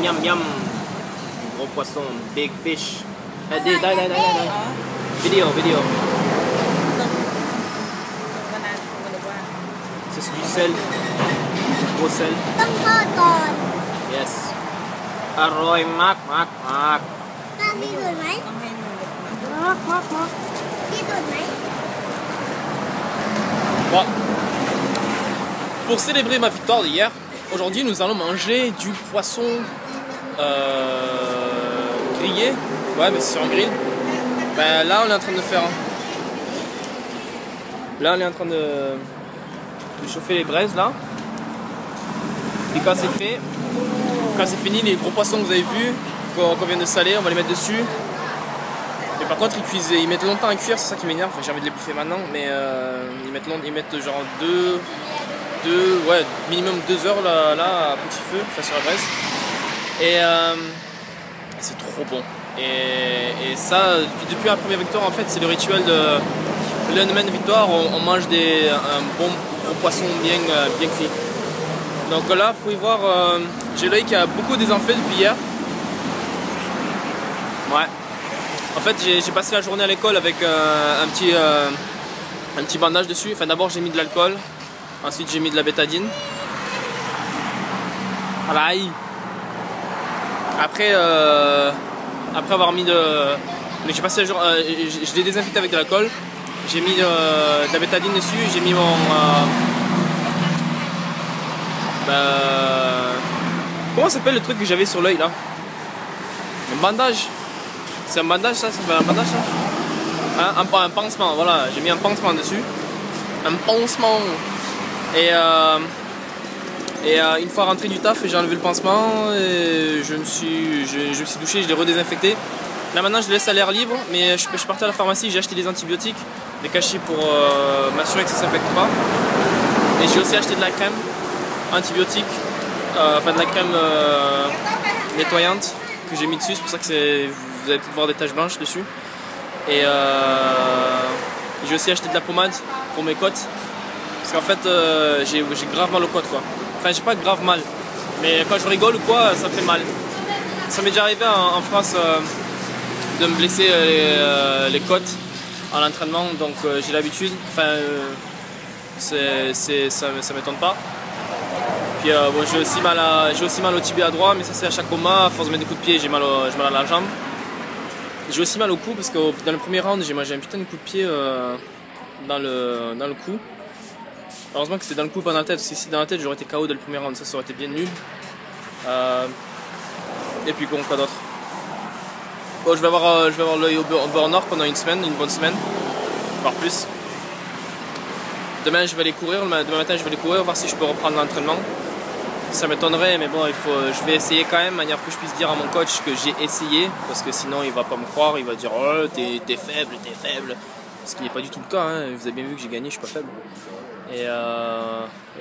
miam miam. Du gros poisson, big fish. Die. Vidéo. C'est du sel. Gros sel. Yes. อร่อยมาก พี่ดูดไหมพี่ดูดไหม Bon. Pour célébrer ma victoire d'hier, aujourd'hui nous allons manger du poisson grillé. Ouais, mais c'est sur un grill. Ben, là on est en train de faire. Là on est en train de chauffer les braises là. Et quand c'est fait, quand c'est fini, les gros poissons que vous avez vus, qu'on vient de saler, on va les mettre dessus. Mais par contre ils mettent longtemps à cuire, c'est ça qui m'énerve. Enfin, j'ai envie de les bouffer maintenant, mais ils mettent genre minimum 2 heures là à petit feu, enfin sur la braise. Et c'est trop bon. Et ça, depuis la première victoire en fait, c'est le rituel de le lendemain de victoire, on mange un bon gros poisson bien cuit. Donc là, vous pouvez voir, j'ai l'œil qui a beaucoup désenflé depuis hier. Ouais. En fait, j'ai passé la journée à l'école avec un petit bandage dessus. Enfin, d'abord j'ai mis de l'alcool, ensuite j'ai mis de la bétadine. Voilà. Après avoir mis j'ai passé la journée, je l'ai désinfecté avec de l'alcool. J'ai mis de la bétadine dessus. J'ai mis mon comment s'appelle le truc que j'avais sur l'œil là? Un bandage. C'est un bandage ça? Ça s'appelle un bandage ça? Hein, un pansement, voilà, j'ai mis un pansement dessus. Un pansement. Et une fois rentré du taf, j'ai enlevé le pansement et je me suis douché, je l'ai redésinfecté. Là maintenant je le laisse à l'air libre, mais je suis parti à la pharmacie, j'ai acheté des antibiotiques, des cachets pour m'assurer que ça ne s'infecte pas. Et j'ai aussi acheté de la crème antibiotique, enfin de la crème nettoyante que j'ai mis dessus, c'est pour ça que vous allez peut-être voir des taches blanches dessus. Et j'ai aussi acheté de la pommade pour mes côtes, parce qu'en fait j'ai grave mal aux côtes quoi. Enfin j'ai pas grave mal, mais quand je rigole ou quoi ça me fait mal. Ça m'est déjà arrivé en France de me blesser les côtes en entraînement, donc j'ai l'habitude, enfin ça m'étonne pas. Puis bon, j'ai aussi mal au tibia droit, mais ça c'est à chaque combat, à force de mettre des coups de pied j'ai mal à la jambe. J'ai aussi mal au cou parce que dans le premier round j'ai mangé un putain de coup de pied dans le cou. Heureusement que c'était dans le cou pas dans la tête, parce que si dans la tête j'aurais été KO dès le premier round, ça aurait été bien nul. Et puis bon, quoi d'autre? Bon, je vais avoir l'œil au bord nord pendant une bonne semaine, voire plus. Demain je vais aller courir, demain matin je vais aller courir, voir si je peux reprendre l'entraînement. Ça m'étonnerait, mais bon, je vais essayer quand même, de manière que je puisse dire à mon coach que j'ai essayé, parce que sinon il va pas me croire, il va dire oh t'es faible, ce qui n'est pas du tout le cas, hein. Vous avez bien vu que j'ai gagné, je suis pas faible. Et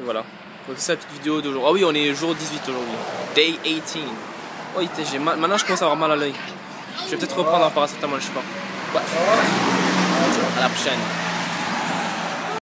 voilà. Donc c'est la petite vidéo d'aujourd'hui. Ah oui, on est jour 18 aujourd'hui, day 18. Oh, maintenant je commence à avoir mal à l'œil. Je vais peut-être reprendre un paracétamol, je sais pas. Ouais. À la prochaine.